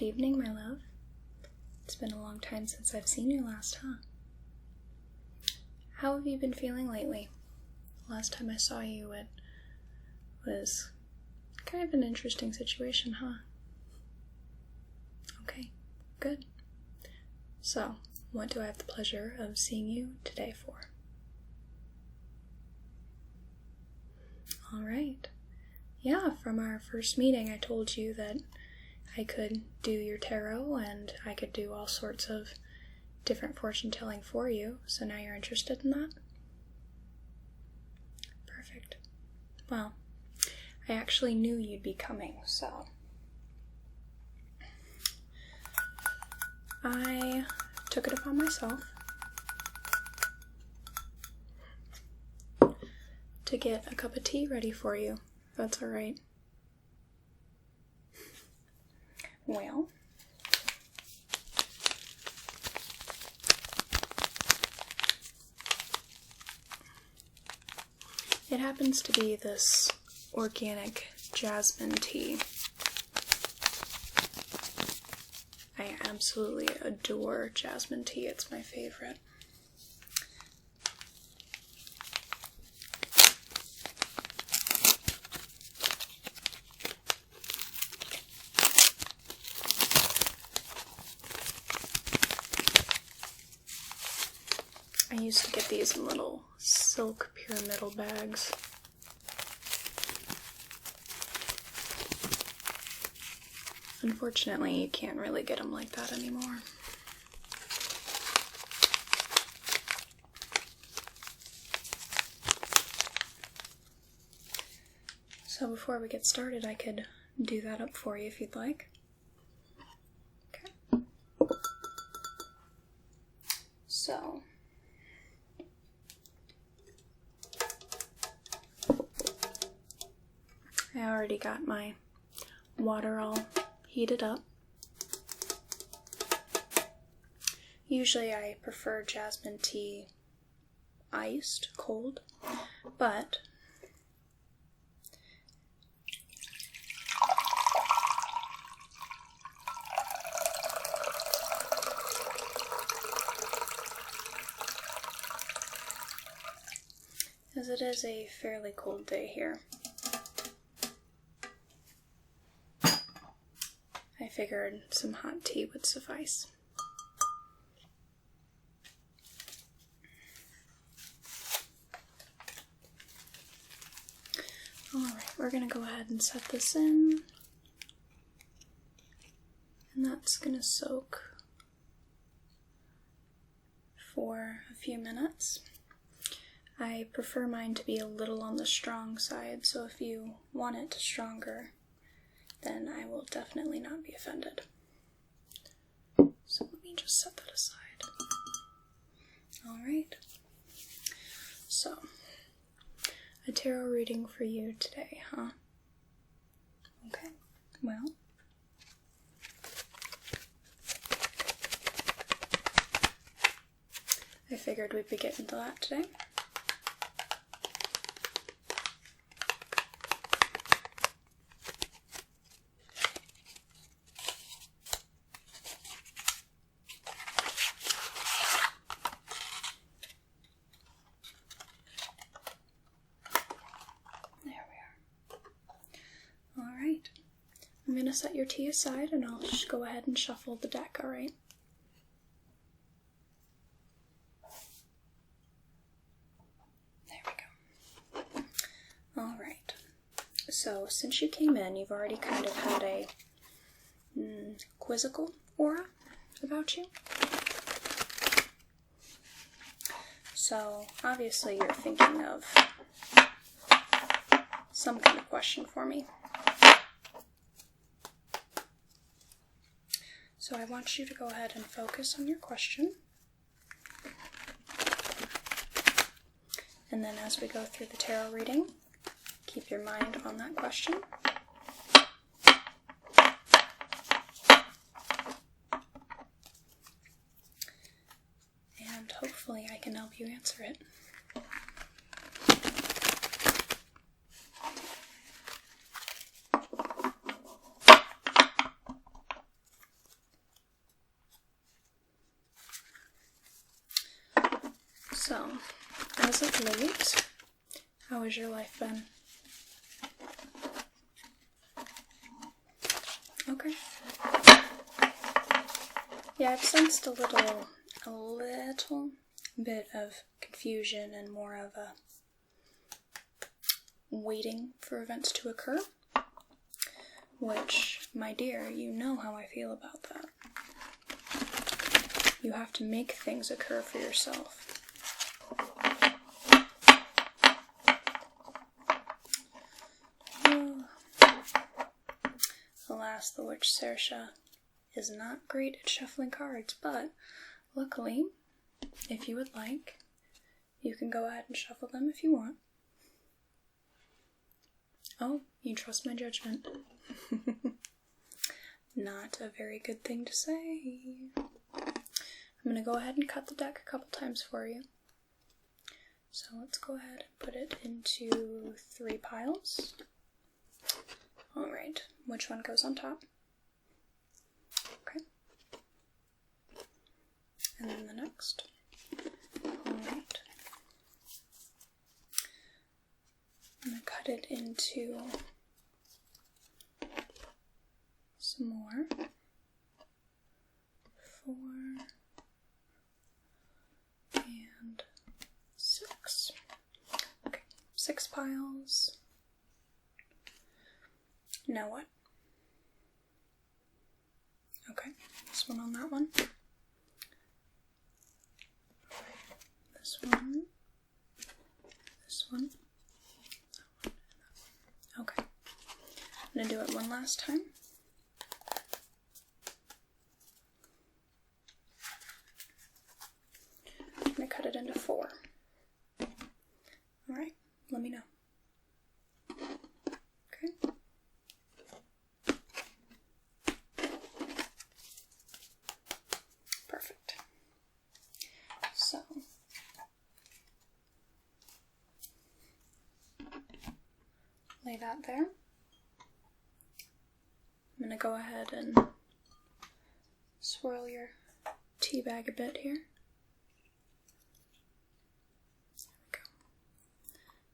Good evening, my love. It's been a long time since I've seen you last, huh? How have you been feeling lately? Last time I saw you, it was kind of an interesting situation, huh? Okay, good. So, what do I have the pleasure of seeing you today for? Alright. Yeah, from our first meeting I told you that I could do your tarot and I could do all sorts of different fortune telling for you, so now you're interested in that? Perfect. Well, I actually knew you'd be coming, so I took it upon myself to get a cup of tea ready for you, if that's alright. Well, it happens to be this organic jasmine tea. I absolutely adore jasmine tea, it's my favorite. I used to get these in little silk pyramidal bags. Unfortunately, you can't really get them like that anymore. So before we get started, I could do that up for you if you'd like. Okay. So, I already got my water all heated up. Usually I prefer jasmine tea iced, cold, but as it is a fairly cold day here, I figured some hot tea would suffice. Alright, we're going to go ahead and set this in. And that's going to soak for a few minutes. I prefer mine to be a little on the strong side, so if you want it stronger, then I will definitely not be offended. So let me just set that aside. Alright. So, a tarot reading for you today, huh? Okay, well, I figured we'd be getting to that today. I'm going to set your tea aside and I'll just go ahead and shuffle the deck, alright? There we go. Alright. So, since you came in, you've already kind of had a quizzical aura about you. So, obviously you're thinking of some kind of question for me. So I want you to go ahead and focus on your question. And then as we go through the tarot reading, keep your mind on that question. And hopefully I can help you answer it. So, as of late, how has your life been? Okay. Yeah, I've sensed a little bit of confusion and more of a waiting for events to occur, which, my dear, you know how I feel about that. You have to make things occur for yourself. Alas, the Witch Saoirse is not great at shuffling cards, but luckily, if you would like, you can go ahead and shuffle them if you want. Oh, you trust my judgment. Not a very good thing to say. I'm going to go ahead and cut the deck a couple times for you. So let's go ahead and put it into 3 piles. Alright, which one goes on top? Okay. And then the next. Alright. I'm going to cut it into some more. 4 and 6. Okay, 6 piles. Now what? Okay, this one on that one. This one. This one. That one. Okay. I'm going to do it one last time. I'm going to cut it into 4. Alright, let me know. Okay. Perfect. So, lay that there. I'm going to go ahead and swirl your tea bag a bit here. There we go.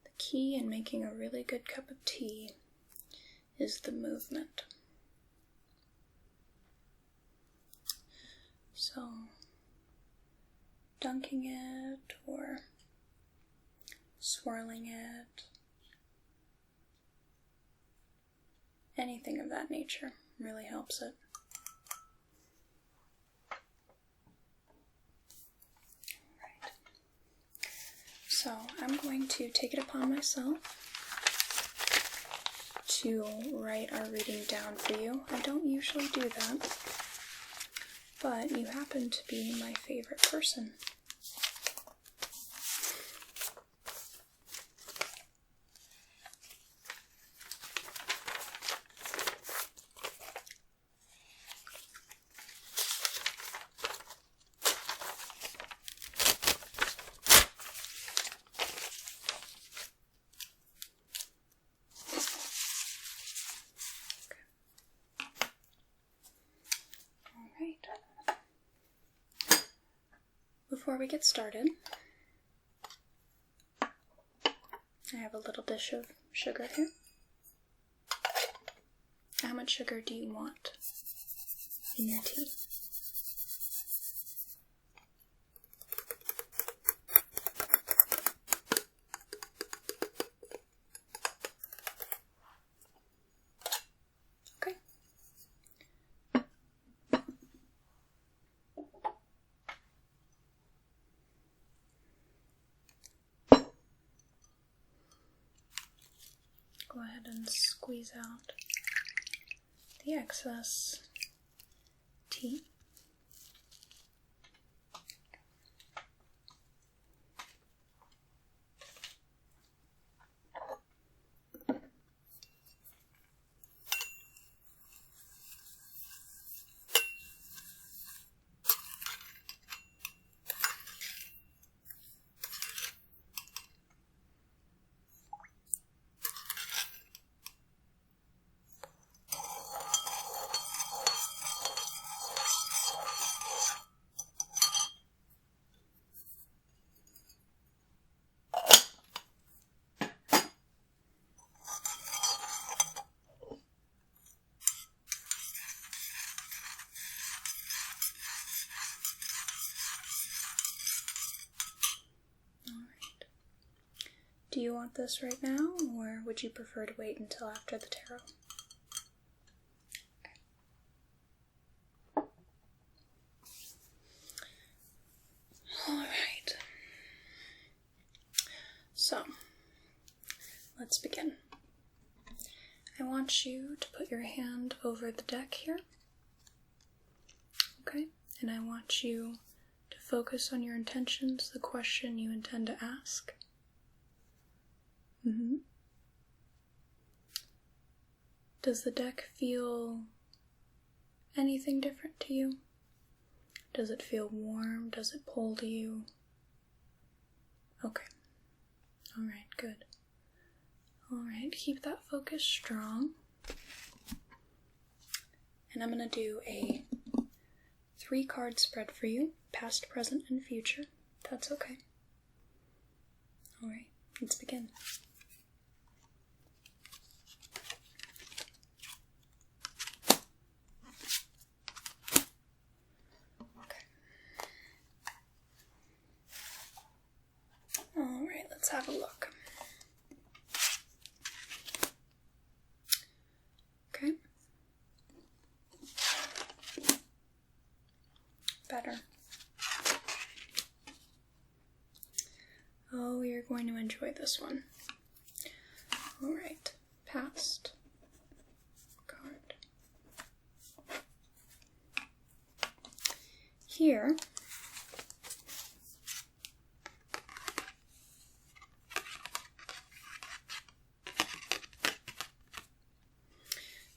The key in making a really good cup of tea is the movement. So, dunking it or swirling it, anything of that nature really helps it. Alright. So, I'm going to take it upon myself to write our reading down for you. I don't usually do that, but you happen to be my favorite person. Before we get started, I have a little dish of sugar here. How much sugar do you want in your tea? Okay. Go ahead and squeeze out the excess tea. Do you want this right now, or would you prefer to wait until after the tarot? Alright. So, let's begin. I want you to put your hand over the deck here. Okay? And I want you to focus on your intentions, the question you intend to ask. Does the deck feel anything different to you? Does it feel warm? Does it pull to you? Okay. Alright, good. Alright, keep that focus strong. And I'm going to do a 3-card spread for you, past, present, and future. That's okay. Alright, let's begin. Alright, let's have a look. Okay. Better. Oh, you're going to enjoy this one. Alright, past card. Here,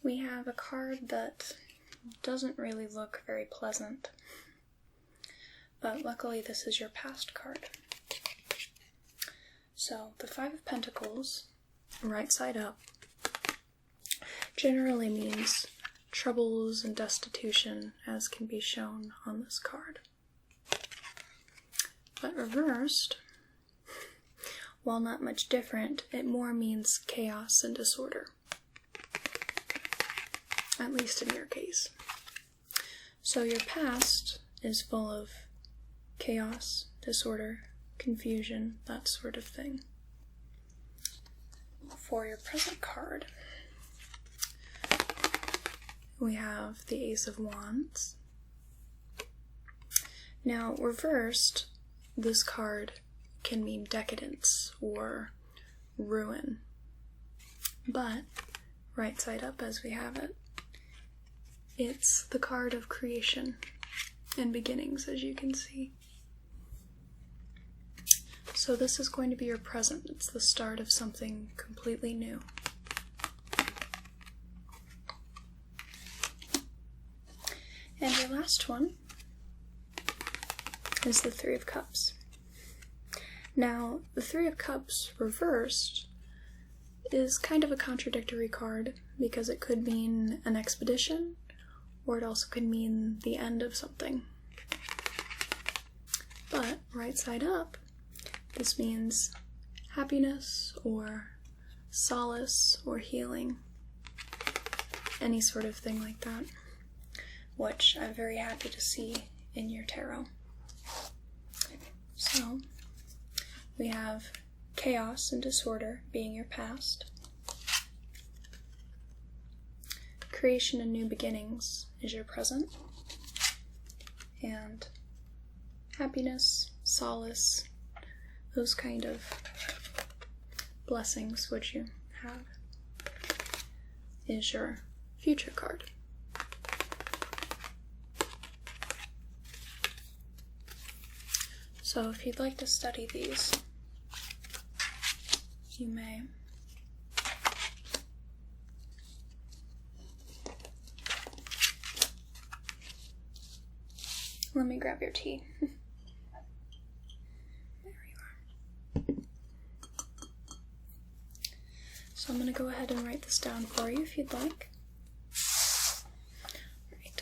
we have a card that doesn't really look very pleasant, but luckily this is your past card. So the 5 of Pentacles, right side up, generally means troubles and destitution, as can be shown on this card. But reversed, while not much different, it more means chaos and disorder. At least in your case. So your past is full of chaos, disorder, confusion, that sort of thing. For your present card, we have the Ace of Wands. Now, reversed, this card can mean decadence or ruin. But, right side up as we have it, it's the card of creation and beginnings, as you can see. So this is going to be your present. It's the start of something completely new. And your last one is the 3 of Cups. Now, the 3 of Cups reversed is kind of a contradictory card because it could mean an expedition, or it also could mean the end of something. But right side up, this means happiness or solace or healing, any sort of thing like that, which I'm very happy to see in your tarot. So, we have chaos and disorder being your past. Creation and new beginnings is your present. And happiness, solace, those kind of blessings which you have is your future card. So if you'd like to study these, you may. Let me grab your tea. There you are. So I'm going to go ahead and write this down for you if you'd like. Right.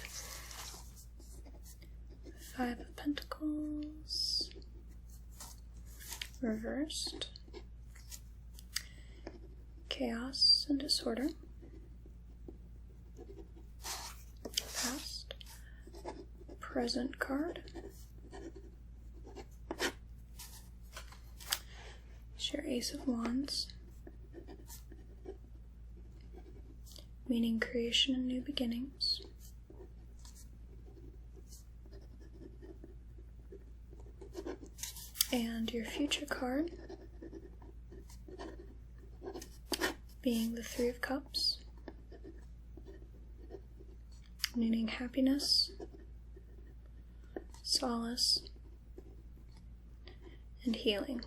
5 of Pentacles. Reversed. Chaos and disorder. Past. Present card. is your Ace of Wands, meaning creation and new beginnings. And your future card being the Three of Cups, meaning happiness, solace, and healing.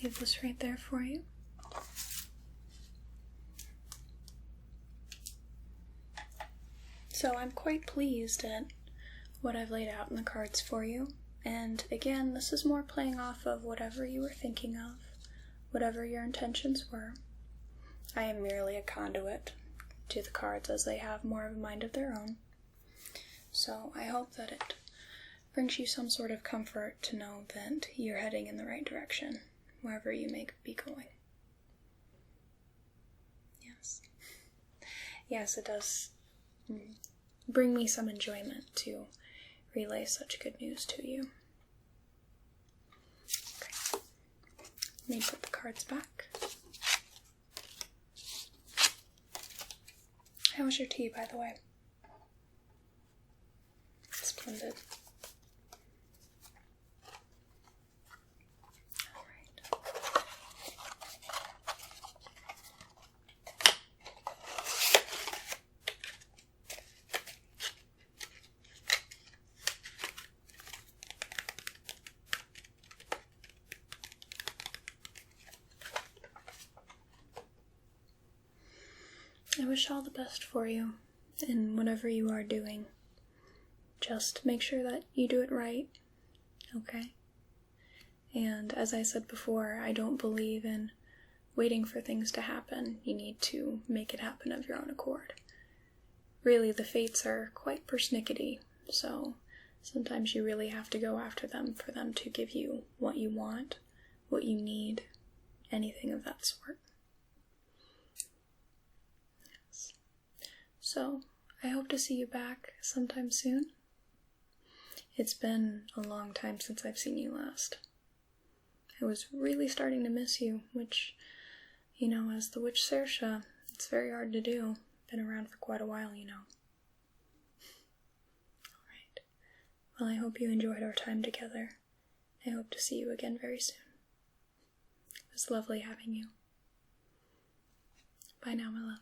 Leave this right there for you. So I'm quite pleased at what I've laid out in the cards for you. And again, this is more playing off of whatever you were thinking of, whatever your intentions were. I am merely a conduit to the cards as they have more of a mind of their own. So I hope that it brings you some sort of comfort to know that you're heading in the right direction, wherever you may be going. Yes. Yes, it does bring me some enjoyment to relay such good news to you. Okay. Let me put the cards back. How was your tea, by the way? Splendid. I wish all the best for you in whatever you are doing. Just make sure that you do it right, okay? And as I said before, I don't believe in waiting for things to happen. You need to make it happen of your own accord. Really, the fates are quite persnickety, so sometimes you really have to go after them for them to give you what you want, what you need, anything of that sort. So, I hope to see you back sometime soon. It's been a long time since I've seen you last. I was really starting to miss you, which, you know, as the Witch Saoirse, it's very hard to do. Been around for quite a while, you know. Alright. Well, I hope you enjoyed our time together. I hope to see you again very soon. It was lovely having you. Bye now, my love.